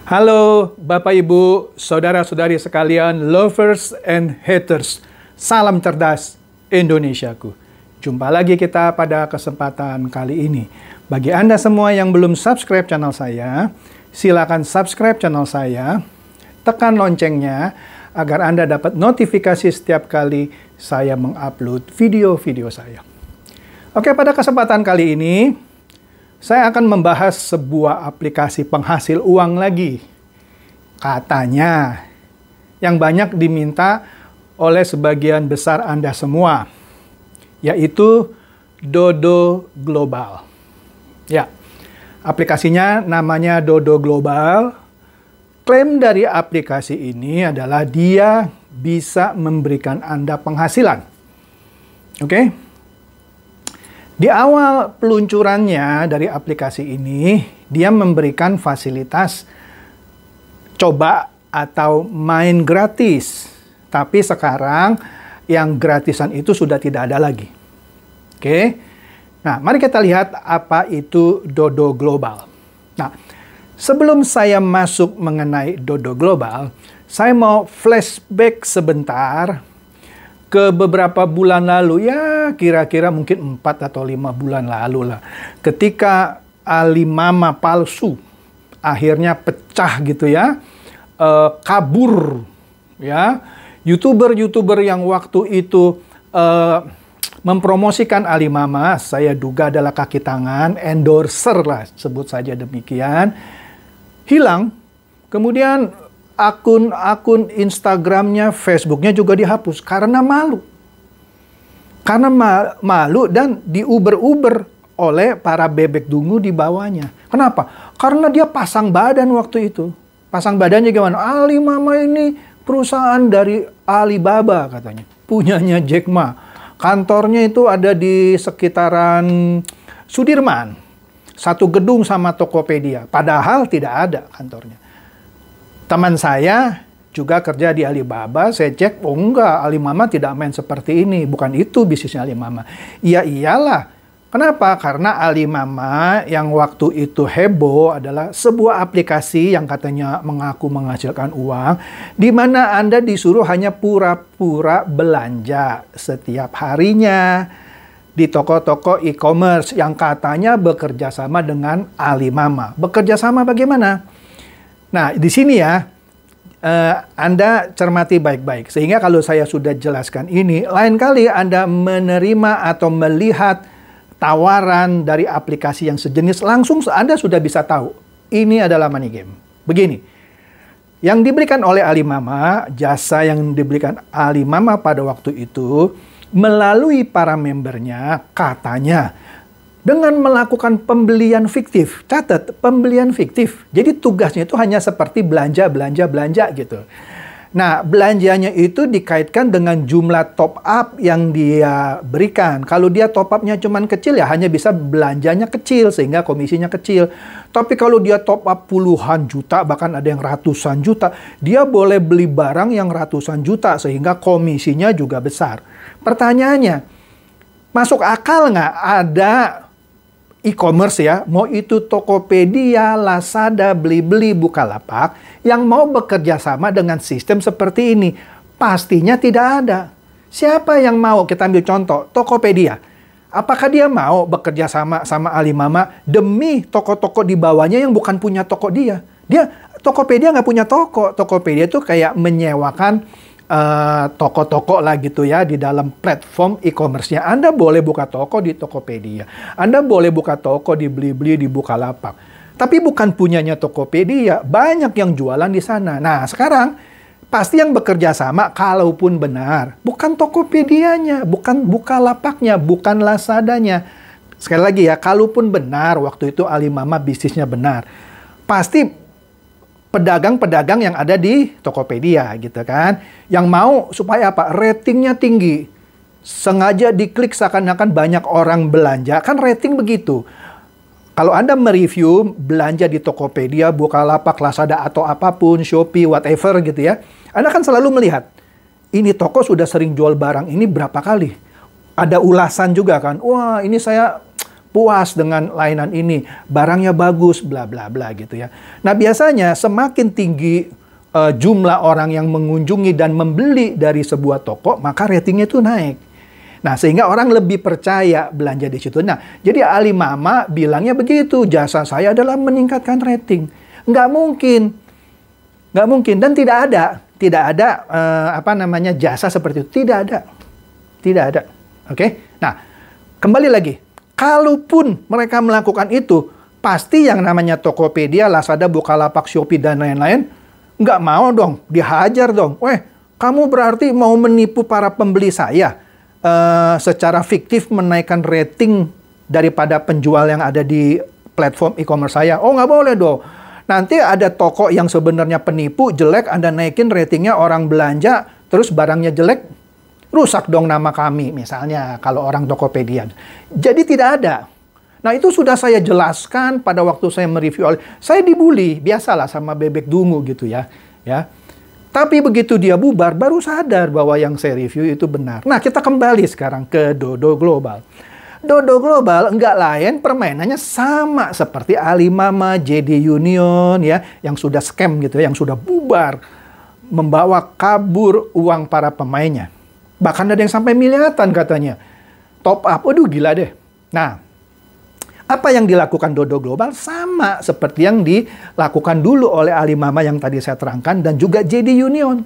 Halo Bapak Ibu, Saudara-saudari sekalian, lovers and haters. Salam cerdas Indonesiaku. Jumpa lagi kita pada kesempatan kali ini. Bagi Anda semua yang belum subscribe channel saya, silakan subscribe channel saya, tekan loncengnya agar Anda dapat notifikasi setiap kali saya mengupload video-video saya. Oke, pada kesempatan kali ini saya akan membahas sebuah aplikasi penghasil uang lagi. Katanya, yang banyak diminta oleh sebagian besar Anda semua, yaitu Dodo Global. Ya, aplikasinya namanya Dodo Global. Klaim dari aplikasi ini adalah dia bisa memberikan Anda penghasilan. Oke? Di awal peluncurannya dari aplikasi ini, dia memberikan fasilitas coba atau main gratis. Tapi sekarang yang gratisan itu sudah tidak ada lagi. Oke. Nah, mari kita lihat apa itu Dodo Global. Nah, sebelum saya masuk mengenai Dodo Global, saya mau flashback sebentar ke beberapa bulan lalu, ya kira-kira mungkin 4 atau 5 bulan lalu lah. Ketika Alimama palsu akhirnya pecah gitu ya, kabur ya. YouTuber-YouTuber yang waktu itu mempromosikan Alimama, saya duga adalah kaki tangan, endorser lah, sebut saja demikian, hilang. Kemudian akun Instagramnya, Facebooknya juga dihapus karena malu. Karena malu dan diuber-uber oleh para bebek dungu di bawahnya. Kenapa? Karena dia pasang badan waktu itu. Pasang badannya gimana? Alimama ini perusahaan dari Alibaba katanya. Punyanya Jack Ma. Kantornya itu ada di sekitaran Sudirman. Satu gedung sama Tokopedia. Padahal tidak ada kantornya. Teman saya juga kerja di Alibaba, saya cek, oh enggak, Alimama tidak main seperti ini. Bukan itu bisnisnya Alimama. Iya iyalah. Kenapa? Karena Alimama yang waktu itu heboh adalah sebuah aplikasi yang katanya mengaku menghasilkan uang, di mana Anda disuruh hanya pura-pura belanja setiap harinya di toko-toko e-commerce yang katanya bekerja sama dengan Alimama. Bekerja sama bagaimana? Nah, di sini ya, Anda cermati baik-baik. Sehingga kalau saya sudah jelaskan ini, lain kali Anda menerima atau melihat tawaran dari aplikasi yang sejenis, langsung Anda sudah bisa tahu, ini adalah money game. Begini, yang diberikan oleh Alimama, jasa yang diberikan Alimama pada waktu itu, melalui para membernya, katanya, dengan melakukan pembelian fiktif. Catat, pembelian fiktif. Jadi tugasnya itu hanya seperti belanja gitu. Nah, belanjanya itu dikaitkan dengan jumlah top up yang dia berikan. Kalau dia top up-nya cuman kecil, ya hanya bisa belanjanya kecil, sehingga komisinya kecil. Tapi kalau dia top up puluhan juta, bahkan ada yang ratusan juta, dia boleh beli barang yang ratusan juta, sehingga komisinya juga besar. Pertanyaannya, masuk akal nggak ada e-commerce ya, mau itu Tokopedia, Lazada, Blibli, Bukalapak, yang mau bekerja sama dengan sistem seperti ini? Pastinya tidak ada. Siapa yang mau? Kita ambil contoh, Tokopedia. Apakah dia mau bekerja sama Alimama demi toko-toko di bawahnya yang bukan punya toko dia? Tokopedia nggak punya toko. Tokopedia itu kayak menyewakan toko-toko lah gitu ya di dalam platform e-commerce-nya. Anda boleh buka toko di Tokopedia. Anda boleh buka toko di Blibli, di Bukalapak. Tapi bukan punyanya Tokopedia. Banyak yang jualan di sana. Nah, sekarang pasti yang bekerja sama, kalaupun benar, bukan Tokopedianya, bukan Bukalapaknya, bukan Lazadanya. Sekali lagi ya, kalaupun benar waktu itu Alimama bisnisnya benar, pasti pedagang-pedagang yang ada di Tokopedia gitu kan, yang mau supaya apa? Ratingnya tinggi, sengaja diklik seakan-akan banyak orang belanja, kan rating begitu. Kalau Anda mereview belanja di Tokopedia, Bukalapak, Lazada atau apapun, Shopee, whatever gitu ya, Anda kan selalu melihat, ini toko sudah sering jual barang ini berapa kali. Ada ulasan juga kan, wah ini saya puas dengan layanan ini, barangnya bagus, bla bla bla gitu ya. Nah, biasanya semakin tinggi jumlah orang yang mengunjungi dan membeli dari sebuah toko, maka ratingnya itu naik. Nah, sehingga orang lebih percaya belanja di situ. Nah, jadi Alimama bilangnya begitu, jasa saya adalah meningkatkan rating. Nggak mungkin. Nggak mungkin. Dan tidak ada jasa seperti itu. Tidak ada. Oke? Nah, kembali lagi. Kalaupun mereka melakukan itu, pasti yang namanya Tokopedia, Lazada, Bukalapak, Shopee, dan lain-lain, nggak mau dong, dihajar dong. Kamu berarti mau menipu para pembeli saya secara fiktif menaikkan rating daripada penjual yang ada di platform e-commerce saya. Oh, nggak boleh dong. Nanti ada toko yang sebenarnya penipu, jelek, Anda naikin ratingnya, orang belanja, terus barangnya jelek, rusak dong nama kami, misalnya kalau orang Tokopedia. Jadi tidak ada. Nah, itu sudah saya jelaskan pada waktu saya mereview. Saya dibully, biasalah sama bebek dungu gitu ya. Tapi begitu dia bubar, baru sadar bahwa yang saya review itu benar. Nah, kita kembali sekarang ke Dodo Global. Dodo Global enggak lain, permainannya sama seperti Alimama, JD Union ya, yang sudah scam gitu ya, yang sudah bubar, membawa kabur uang para pemainnya. Bahkan ada yang sampai miliaran katanya. Top up, waduh gila deh. Nah, apa yang dilakukan Dodo Global sama seperti yang dilakukan dulu oleh Alimama yang tadi saya terangkan dan juga JD Union.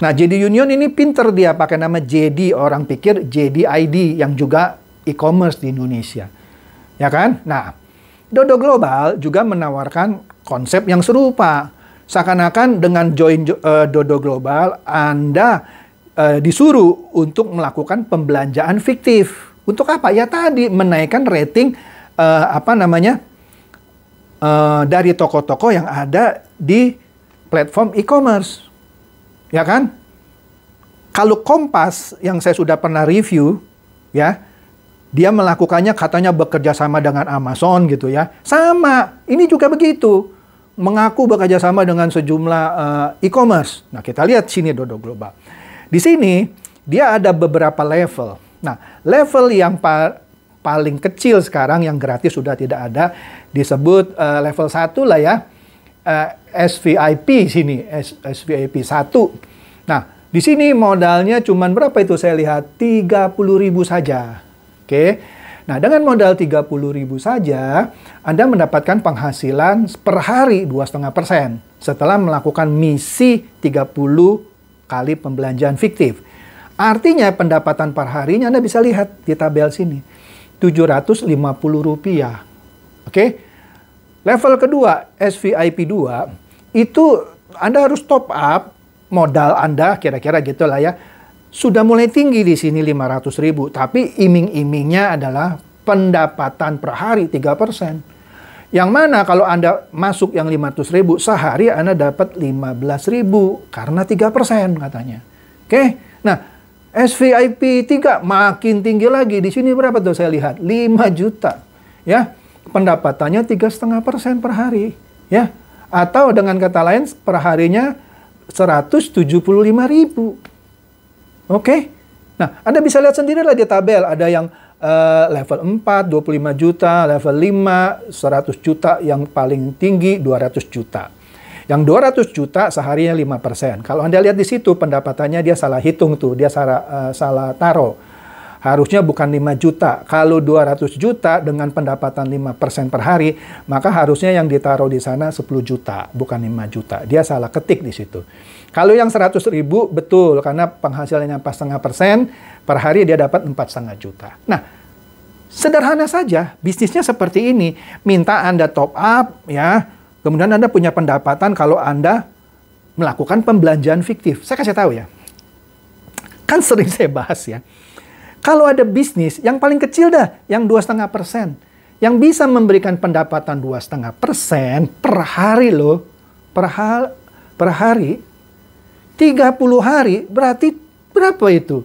Nah, JD Union ini pinter dia pakai nama JD, orang pikir JD ID yang juga e-commerce di Indonesia. Ya kan? Nah, Dodo Global juga menawarkan konsep yang serupa. Seakan-akan dengan join Dodo Global, Anda disuruh untuk melakukan pembelanjaan fiktif. Untuk apa? Ya tadi menaikkan rating dari toko-toko yang ada di platform e-commerce. Ya kan? Kalau Kompas yang saya sudah pernah review, ya, dia melakukannya katanya bekerja sama dengan Amazon gitu ya. Sama, ini juga begitu. Mengaku bekerja sama dengan sejumlah e-commerce. Nah, kita lihat sini Dodo Global. Di sini, dia ada beberapa level. Nah, level yang paling kecil sekarang yang gratis sudah tidak ada, disebut level 1 lah ya, SVIP sini, SVIP 1. Nah, di sini modalnya cuman berapa itu saya lihat? 30.000 saja. Oke. Nah, dengan modal 30.000 saja, Anda mendapatkan penghasilan per hari 2,5% setelah melakukan misi 30 kali pembelanjaan fiktif. Artinya pendapatan per harinya Anda bisa lihat di tabel sini. Rp750. Oke. Level kedua, SVIP 2, itu Anda harus top up modal Anda, kira-kira gitulah ya. Sudah mulai tinggi di sini 500.000, tapi iming-imingnya adalah pendapatan per hari 3%. Yang mana kalau Anda masuk yang 500.000, sehari Anda dapat 15.000 karena 3% katanya. Oke. Nah, SVIP 3 makin tinggi lagi. Di sini berapa tuh saya lihat? 5 juta. Ya. Pendapatannya 3,5% per hari, ya. Atau dengan kata lain per harinya 175.000. Oke. Nah, Anda bisa lihat sendiri lah di tabel, ada yang level 4, 25 juta, level 5, 100 juta, yang paling tinggi 200 juta. Yang 200 juta seharinya 5%. Kalau Anda lihat di situ pendapatannya dia salah hitung tuh, dia salah taruh. Harusnya bukan 5 juta. Kalau 200 juta dengan pendapatan 5% per hari, maka harusnya yang ditaruh di sana 10 juta, bukan 5 juta. Dia salah ketik di situ. Kalau yang 100.000 betul, karena penghasilannya 4,5%, per hari dia dapat 4,5 juta. Nah, sederhana saja, bisnisnya seperti ini. Minta Anda top up, ya. Kemudian Anda punya pendapatan kalau Anda melakukan pembelanjaan fiktif. Saya kasih tahu ya. Kan sering saya bahas ya. Kalau ada bisnis, yang paling kecil dah, yang 2,5%. Yang bisa memberikan pendapatan 2,5% per hari loh. Per hari. 30 hari, berarti berapa itu?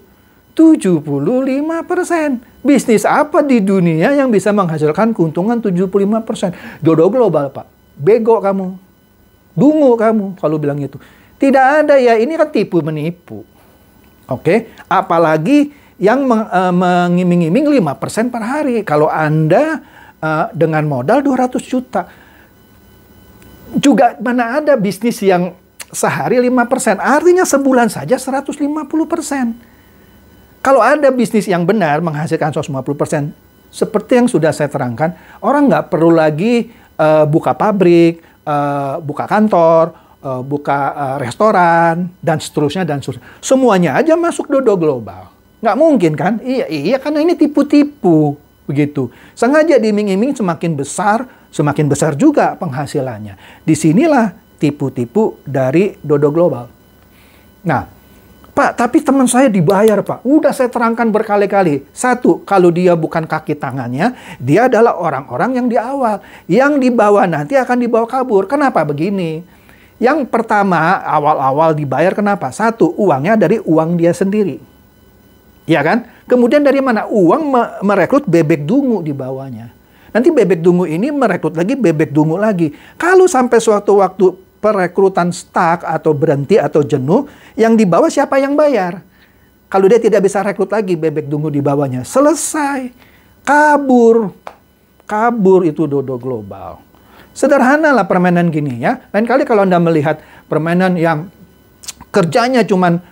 75%. Bisnis apa di dunia yang bisa menghasilkan keuntungan 75%? Dodo Global, Pak. Bego kamu. Dungu kamu kalau bilang itu. Tidak ada ya, ini kan tipu menipu. Oke, apalagi yang mengiming-iming 5% per hari. Kalau Anda dengan modal 200 juta. Juga mana ada bisnis yang sehari 5%. Artinya sebulan saja 150%. Kalau ada bisnis yang benar menghasilkan 150%, seperti yang sudah saya terangkan, orang nggak perlu lagi buka pabrik, buka kantor, buka restoran, dan seterusnya, dan seterusnya. Semuanya aja masuk Dodo Global. Nggak mungkin kan? Iya, karena ini tipu-tipu. Begitu. Sengaja diiming-iming semakin besar juga penghasilannya. Disinilah tipu-tipu dari Dodo Global. Nah, Pak, tapi teman saya dibayar, Pak. Udah saya terangkan berkali-kali. Satu, kalau dia bukan kaki tangannya, dia adalah orang-orang yang di awal. Yang di bawah nanti akan dibawa kabur. Kenapa begini? Yang pertama, awal-awal dibayar kenapa? Satu, uangnya dari uang dia sendiri. Ya kan? Kemudian dari mana? Uang merekrut bebek dungu di bawahnya. Nanti bebek dungu ini merekrut lagi bebek dungu lagi. Kalau sampai suatu waktu perekrutan stuck atau berhenti atau jenuh, yang di bawah siapa yang bayar? Kalau dia tidak bisa rekrut lagi bebek dungu di bawahnya, selesai. Kabur. Kabur itu Dodo Global. Sederhana lah permainan gini ya. Lain kali kalau Anda melihat permainan yang kerjanya cuman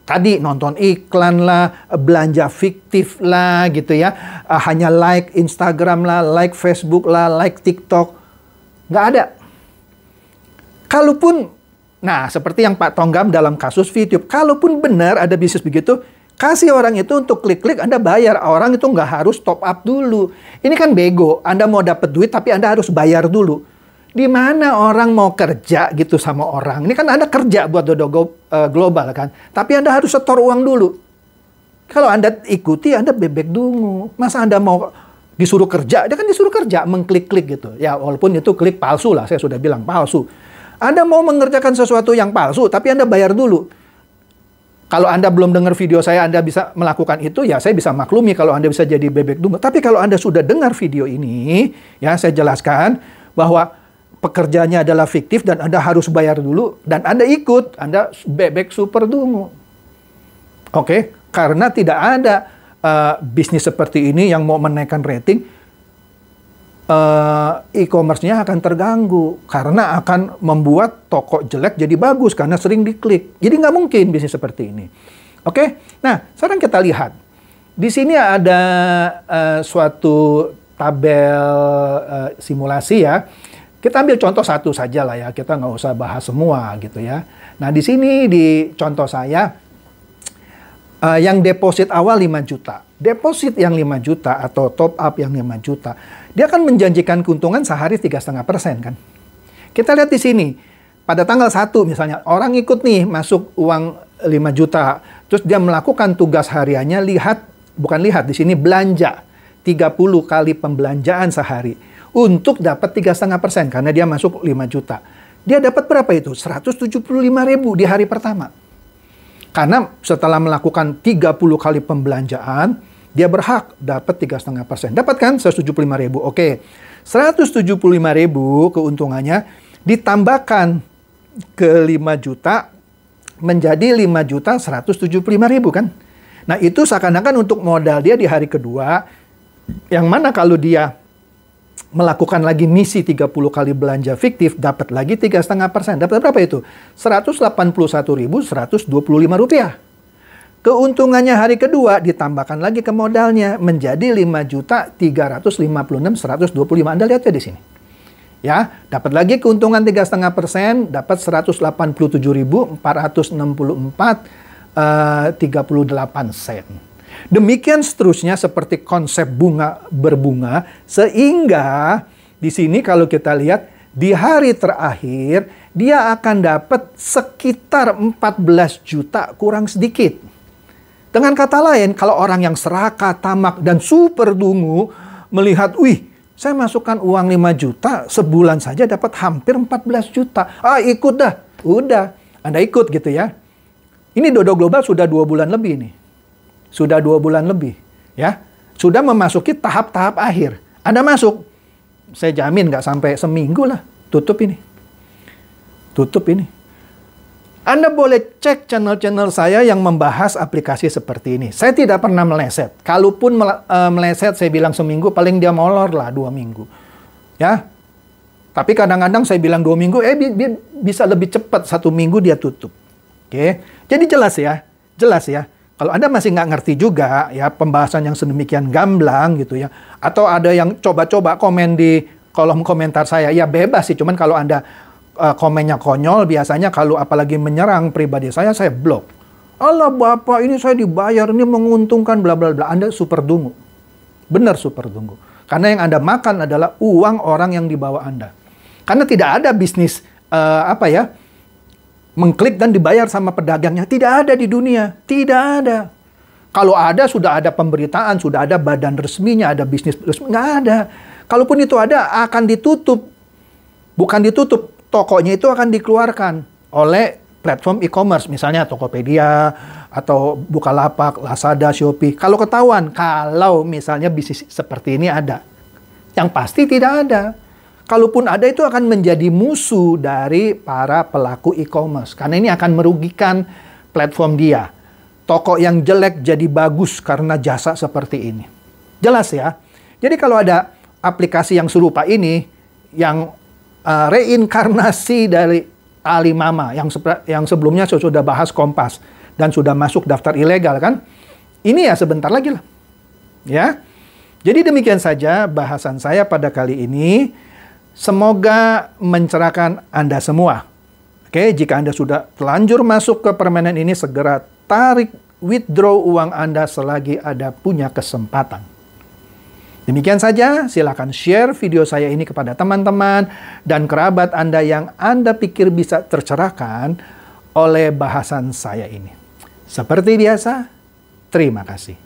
tadi nonton iklan lah, belanja fiktif lah gitu ya. Hanya like Instagram lah, like Facebook lah, like TikTok. Nggak ada. Kalaupun, nah seperti yang Pak Tonggam dalam kasus VTube, kalaupun benar ada bisnis begitu, kasih orang itu untuk klik-klik, Anda bayar. Orang itu nggak harus top up dulu. Ini kan bego. Anda mau dapat duit tapi Anda harus bayar dulu. Di mana orang mau kerja gitu sama orang? Ini kan Anda kerja buat Dodo Global kan. Tapi Anda harus setor uang dulu. Kalau Anda ikuti, Anda bebek dungu. Masa Anda mau disuruh kerja? Dia kan disuruh kerja, mengklik-klik gitu. Ya walaupun itu klik palsu lah, saya sudah bilang palsu. Anda mau mengerjakan sesuatu yang palsu, tapi Anda bayar dulu. Kalau Anda belum dengar video saya, Anda bisa melakukan itu, ya saya bisa maklumi kalau Anda bisa jadi bebek dungu. Tapi kalau Anda sudah dengar video ini, ya saya jelaskan bahwa pekerjaannya adalah fiktif dan Anda harus bayar dulu dan Anda ikut, Anda bebek super dungu. Oke, karena tidak ada bisnis seperti ini yang mau menaikkan rating, e-commerce-nya akan terganggu karena akan membuat toko jelek jadi bagus karena sering diklik. Jadi nggak mungkin bisnis seperti ini. Oke, nah sekarang kita lihat. Di sini ada suatu tabel simulasi ya. Kita ambil contoh satu saja lah ya, kita nggak usah bahas semua gitu ya. Nah di sini di contoh saya, yang deposit awal 5 juta. Deposit yang 5 juta atau top up yang 5 juta, dia akan menjanjikan keuntungan sehari 3,5% kan. Kita lihat di sini, pada tanggal 1 misalnya, orang ikut nih masuk uang 5 juta, terus dia melakukan tugas hariannya, di sini belanja, 30 kali pembelanjaan sehari. Untuk dapat 3,5% karena dia masuk 5 juta. Dia dapat berapa itu? 175.000 di hari pertama. Karena setelah melakukan 30 kali pembelanjaan, dia berhak dapat 3,5%. Dapat kan 175.000? Oke. 175.000 keuntungannya ditambahkan ke 5 juta menjadi 5.175.000 kan? Nah, itu seakan-akan untuk modal dia di hari kedua, yang mana kalau dia melakukan lagi misi 30 kali belanja fiktif, dapat lagi 3,5%. Dapat berapa itu? Rp181.125. Keuntungannya hari kedua ditambahkan lagi ke modalnya menjadi 5.356.125. Anda lihat ya di sini. Ya, dapat lagi keuntungan 3,5%, dapat 184.764,38 sen. Demikian seterusnya seperti konsep bunga berbunga, sehingga di sini kalau kita lihat di hari terakhir dia akan dapat sekitar 14 juta kurang sedikit. Dengan kata lain, kalau orang yang serakah, tamak, dan super dungu melihat, wih, saya masukkan uang 5 juta, sebulan saja dapat hampir 14 juta. Ah, ikut dah. Udah, Anda ikut gitu ya. Ini Dodo Global sudah 2 bulan lebih nih. Sudah 2 bulan lebih, ya. Sudah memasuki tahap-tahap akhir. Anda masuk, saya jamin nggak sampai seminggu lah, tutup ini. Tutup ini. Anda boleh cek channel-channel saya yang membahas aplikasi seperti ini. Saya tidak pernah meleset. Kalaupun meleset, saya bilang seminggu, paling dia molor lah 2 minggu. Ya. Tapi kadang-kadang saya bilang 2 minggu, bisa lebih cepat 1 minggu dia tutup. Oke. Jadi jelas ya. Jelas ya. Kalau Anda masih nggak ngerti juga ya pembahasan yang sedemikian gamblang gitu ya. Atau ada yang coba-coba komen di kolom komentar saya. Ya bebas sih. Cuman kalau Anda komennya konyol, biasanya kalau apalagi menyerang pribadi saya blok. Allah Bapak, ini saya dibayar, ini menguntungkan, bla bla bla. Anda super dungu. Benar super dungu. Karena yang Anda makan adalah uang orang yang di bawah Anda. Karena tidak ada bisnis, mengklik dan dibayar sama pedagangnya. Tidak ada di dunia. Tidak ada. Kalau ada, sudah ada pemberitaan, sudah ada badan resminya, ada bisnis resmi. Nggak ada. Kalaupun itu ada, akan ditutup. Bukan ditutup. Tokonya itu akan dikeluarkan oleh platform e-commerce, misalnya Tokopedia atau Bukalapak, Lazada, Shopee. Kalau ketahuan, kalau misalnya bisnis seperti ini ada, yang pasti tidak ada. Kalaupun ada, itu akan menjadi musuh dari para pelaku e-commerce, karena ini akan merugikan platform dia. Toko yang jelek jadi bagus karena jasa seperti ini. Jelas ya? Jadi kalau ada aplikasi yang serupa ini, yang reinkarnasi dari Alimama yang sebelumnya saya sudah bahas Kompas dan sudah masuk daftar ilegal kan? Ini ya sebentar lagi lah. Ya. Jadi demikian saja bahasan saya pada kali ini. Semoga mencerahkan Anda semua. Oke, jika Anda sudah telanjur masuk ke permainan ini, segera tarik withdraw uang Anda selagi ada punya kesempatan. Demikian saja, silakan share video saya ini kepada teman-teman dan kerabat Anda yang Anda pikir bisa tercerahkan oleh bahasan saya ini. Seperti biasa, terima kasih.